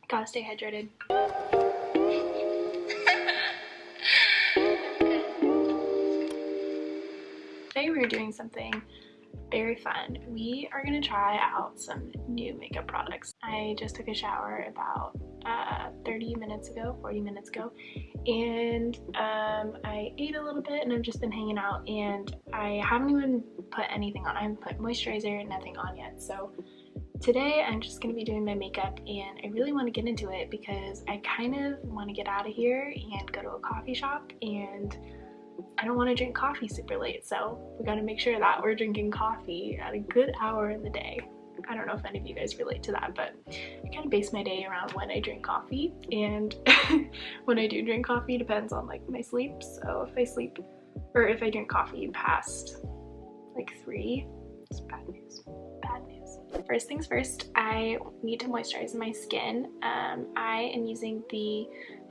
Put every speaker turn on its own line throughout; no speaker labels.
Gotta stay hydrated. Today we're doing something very fun. We are gonna try out some new makeup products. I just took a shower about 40 minutes ago, and I ate a little bit and I've just been hanging out, and I haven't even put anything on. I haven't put moisturizer and nothing on yet. So today I'm just gonna be doing my makeup, and I really want to get into it because I kind of want to get out of here and go to a coffee shop, and I don't want to drink coffee super late, so we got to make sure that we're drinking coffee at a good hour in the day. I don't know if any of you guys relate to that, but I kind of base my day around when I drink coffee, and when I do drink coffee depends on like my sleep. So if I sleep, or if I drink coffee past like 3, it's bad news. Bad news. First things first, I need to moisturize my skin. I am using the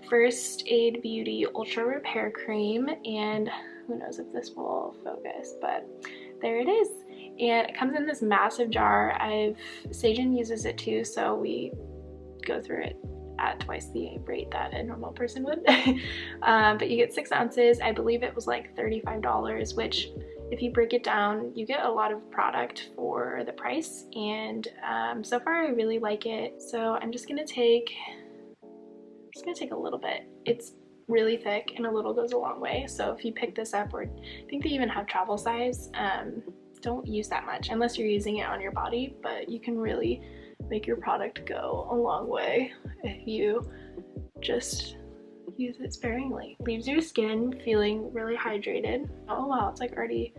First Aid Beauty Ultra Repair Cream, and who knows if this will focus, but there it is. And it comes in this massive jar. Sajin uses it too, so we go through it at twice the rate that a normal person would. But you get 6 ounces. I believe it was like $35, which if you break it down, you get a lot of product for the price, and so far I really like it. So I'm just gonna take a little bit. It's really thick and a little goes a long way, so if you pick this up, or I think they even have travel size, don't use that much unless you're using it on your body, but you can really make your product go a long way if you just use it sparingly. Leaves your skin feeling really hydrated. Oh wow, it's like already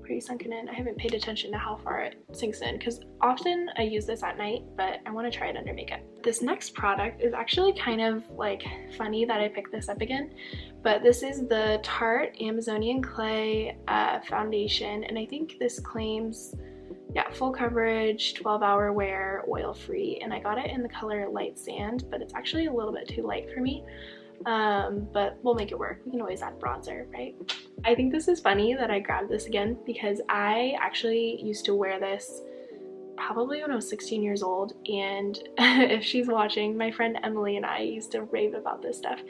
pretty sunken in. I haven't paid attention to how far it sinks in because often I use this at night, but I want to try it under makeup. This next product is actually kind of like funny that I picked this up again, but this is the Tarte Amazonian Clay foundation, and I think this claims, yeah, full coverage, 12-hour wear, oil-free, and I got it in the color Light Sand, but it's actually a little bit too light for me. But we'll make it work. We can always add bronzer, right? I think this is funny that I grabbed this again because I actually used to wear this probably when I was 16 years old, and if she's watching, my friend Emily and I used to rave about this stuff,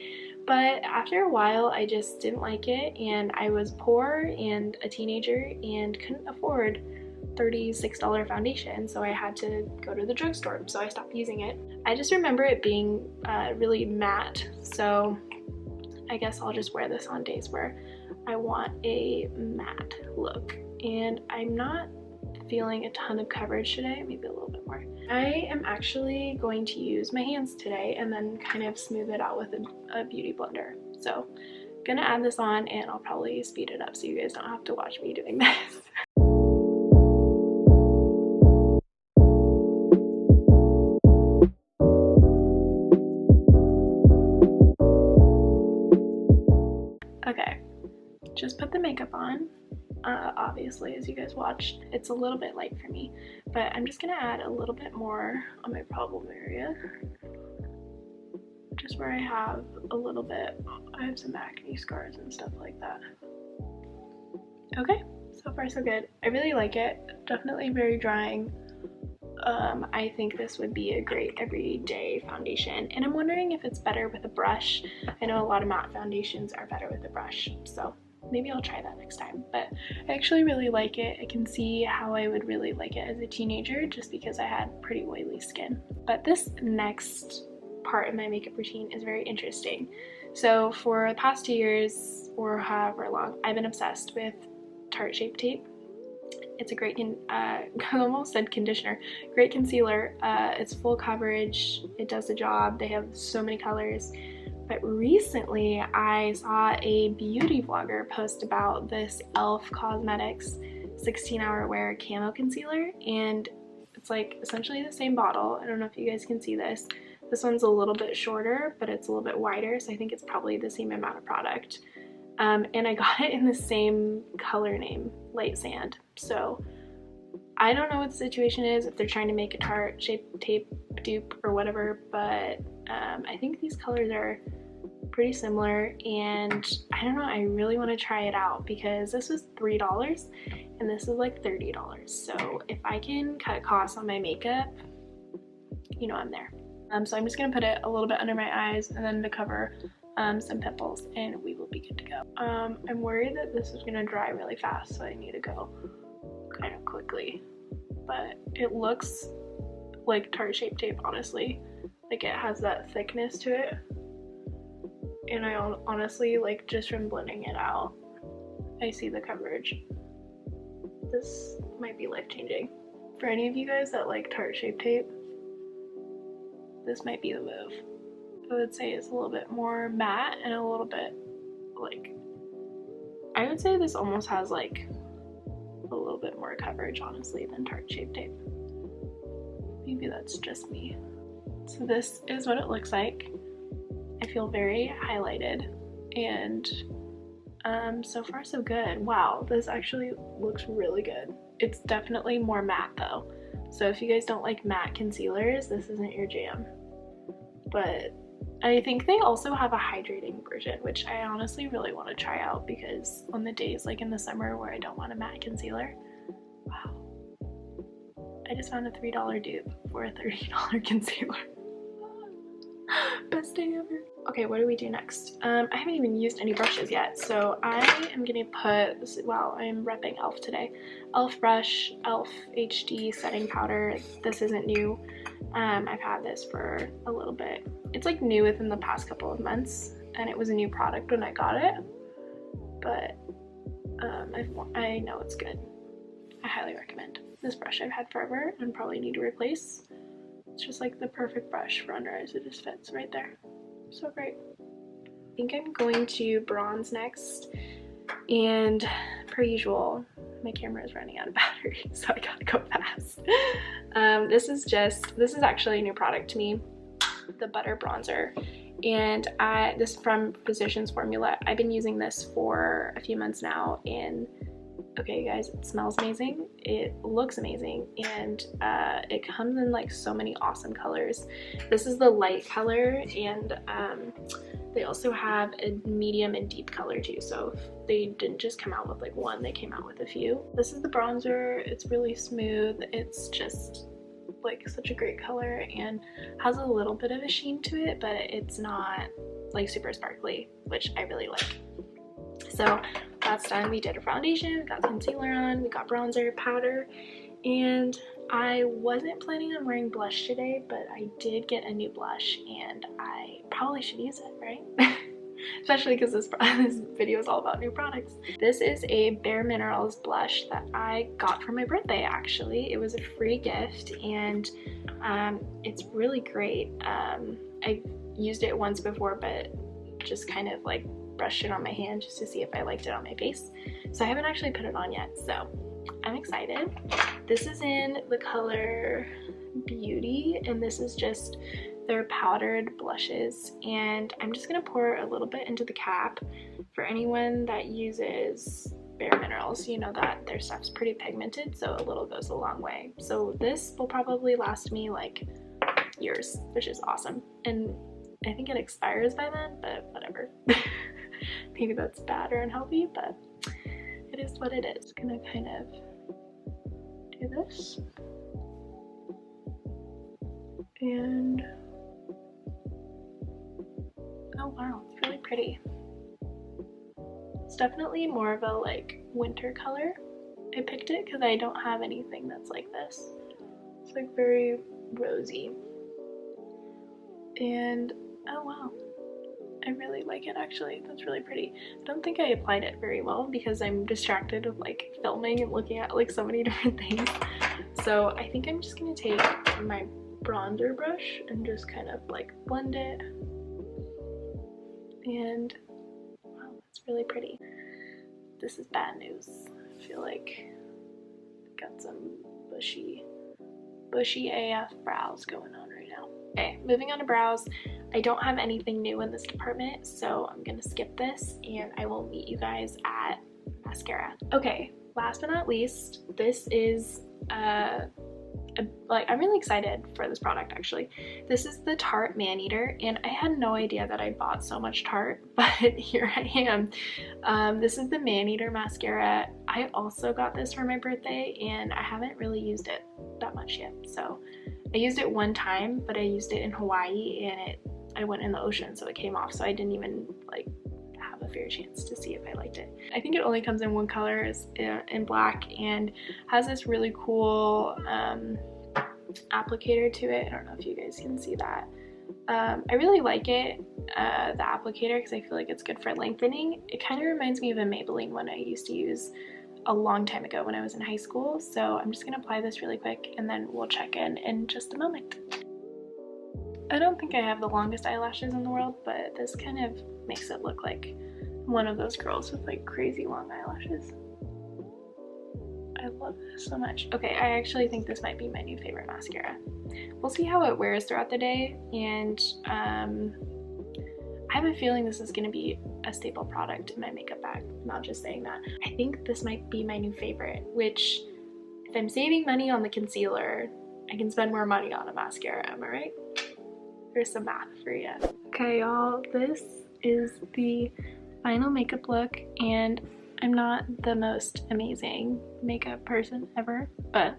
but after a while I just didn't like it, and I was poor and a teenager and couldn't afford $36 foundation, so I had to go to the drugstore, so I stopped using it. I just remember it being really matte, so I guess I'll just wear this on days where I want a matte look, and I'm not feeling a ton of coverage today, maybe a little bit more. I am actually going to use my hands today and then kind of smooth it out with a beauty blender, so I'm gonna add this on, and I'll probably speed it up so you guys don't have to watch me doing this. Okay, just put the makeup on. Obviously, as you guys watched, it's a little bit light for me, but I'm just gonna add a little bit more on my problem area, just where I have a little bit. I have some acne scars and stuff like that. Okay, so far so good. I really like it. Definitely very drying. I think this would be a great everyday foundation, and I'm wondering if it's better with a brush. I know a lot of matte foundations are better with a brush, so maybe I'll try that next time. But I actually really like it. I can see how I would really like it as a teenager just because I had pretty oily skin. But this next part of my makeup routine is very interesting. So for the past 2 years, or however long, I've been obsessed with Tarte Shape Tape. It's a great, I almost said conditioner, great concealer. It's full coverage, it does the job, they have so many colors. But recently I saw a beauty vlogger post about this e.l.f. Cosmetics 16-hour wear camo concealer, and it's like essentially the same bottle. I don't know if you guys can see this. This one's a little bit shorter, but it's a little bit wider, so I think it's probably the same amount of product. And I got it in the same color name, Light Sand. So I don't know what the situation is, if they're trying to make a Tarte Shape Tape dupe or whatever, but I think these colors are pretty similar, and I don't know, I really want to try it out because this was $3 and this is like $30. So if I can cut costs on my makeup, you know, I'm there. So I'm just gonna put it a little bit under my eyes and then to cover some pimples, and we will be good to go. I'm worried that this is gonna dry really fast, so I need to go kind of quickly, but it looks like Tarte Shape Tape, honestly. Like, it has that thickness to it, and I honestly, like, just from blending it out, I see the coverage. This might be life-changing. For any of you guys that like Tarte Shape Tape, this might be the move. I would say it's a little bit more matte and a little bit, like, I would say this almost has like a little bit more coverage, honestly, than Tarte Shape Tape. Maybe that's just me. So this is what it looks like. I feel very highlighted, and so far so good. Wow, this actually looks really good. It's definitely more matte though, so if you guys don't like matte concealers, this isn't your jam. But I think they also have a hydrating version, which I honestly really want to try out, because on the days like in the summer where I don't want a matte concealer, wow, I just found a $3 dupe for a $30 concealer. Best day ever. Okay, what do we do next? I haven't even used any brushes yet, so I am gonna put this. Wow, I'm repping e.l.f. today. e.l.f. brush, e.l.f. HD setting powder. This isn't new. I've had this for a little bit. It's like new within the past couple of months, and it was a new product when I got it, but I know it's good. I highly recommend. This brush I've had forever and probably need to replace. It's just like the perfect brush for under eyes. It just fits right there. So great. I think I'm going to bronze next, and per usual, my camera is running out of battery, so I gotta go fast. This is actually a new product to me, the Butter Bronzer, and this is from Physicians Formula. I've been using this for a few months now, and okay guys, it smells amazing, it looks amazing, and it comes in like so many awesome colors. This is the light color, and they also have a medium and deep color too, so they didn't just come out with like one, they came out with a few. This is the bronzer. It's really smooth. It's just like such a great color and has a little bit of a sheen to it, but it's not like super sparkly, which I really like. So that's done. We did a foundation, we got concealer on, we got bronzer, powder, and I wasn't planning on wearing blush today, but I did get a new blush and I probably should use it, right? Especially because this video is all about new products. This is a Bare Minerals blush that I got for my birthday, actually. It was a free gift, and it's really great. I used it once before, but just kind of like brushed it on my hand just to see if I liked it on my face. So I haven't actually put it on yet, so I'm excited. This is in the color Beauty, and this is just their powdered blushes, and I'm just gonna pour a little bit into the cap. For anyone that uses Bare Minerals, you know that their stuff's pretty pigmented, so a little goes a long way. So this will probably last me like years, which is awesome, and I think it expires by then, but whatever. Maybe that's bad or unhealthy, but it is what it is. Gonna kind of do this, and oh wow, it's really pretty. It's definitely more of a like winter color. I picked it because I don't have anything that's like this. It's like very rosy, and oh wow, I really like it actually. That's really pretty. I don't think I applied it very well because I'm distracted with like filming and looking at like so many different things. So I think I'm just gonna take my bronzer brush and just kind of like blend it. And wow, that's really pretty. This is bad news. I feel like I've got some bushy AF brows going on right now. Okay, moving on to brows. I don't have anything new in this department, so I'm gonna skip this and I will meet you guys at mascara. Okay, last but not least, this is I'm really excited for this product actually. This is the Tarte Maneater, and I had no idea that I bought so much Tarte, but here I am. This is the Maneater mascara. I also got this for my birthday, and I haven't really used it that much yet, so I used it one time, but I used it in Hawaii and I went in the ocean, so it came off, so I didn't even like have a fair chance to see if I liked it. I think it only comes in one color, is in black, and has this really cool applicator to it. I don't know if you guys can see that. I really like it, the applicator, because I feel like it's good for lengthening. It kind of reminds me of a Maybelline one I used to use a long time ago when I was in high school. So I'm just gonna apply this really quick and then we'll check in just a moment. I don't think I have the longest eyelashes in the world, but this kind of makes it look like one of those girls with like crazy long eyelashes. I love this so much. Okay, I actually think this might be my new favorite mascara. We'll see how it wears throughout the day, and I have a feeling this is going to be a staple product in my makeup bag. I'm not just saying that. I think this might be my new favorite, which if I'm saving money on the concealer, I can spend more money on a mascara, am I right? There's some math for you. Okay, y'all, this is the final makeup look, and I'm not the most amazing makeup person ever, but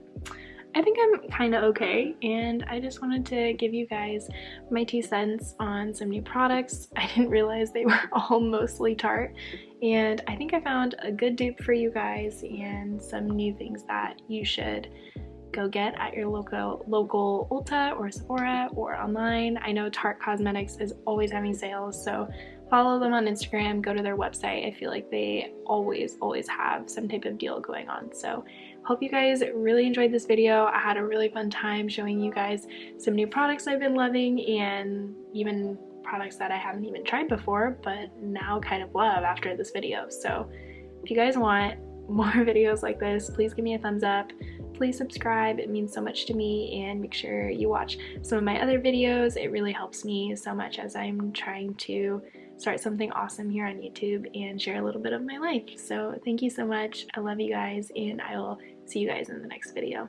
I think I'm kind of okay, and I just wanted to give you guys my 2 cents on some new products. I didn't realize they were all mostly Tarte, and I think I found a good dupe for you guys and some new things that you should go get at your local Ulta or Sephora or online. I know Tarte Cosmetics is always having sales, so follow them on Instagram, go to their website. I feel like they always have some type of deal going on. So hope you guys really enjoyed this video. I had a really fun time showing you guys some new products I've been loving, and even products that I haven't even tried before, but now kind of love after this video. So if you guys want more videos like this, please give me a thumbs up. Please subscribe, it means so much to me, and make sure you watch some of my other videos. It really helps me so much as I'm trying to start something awesome here on YouTube and share a little bit of my life. So thank you so much. I love you guys, and I will see you guys in the next video.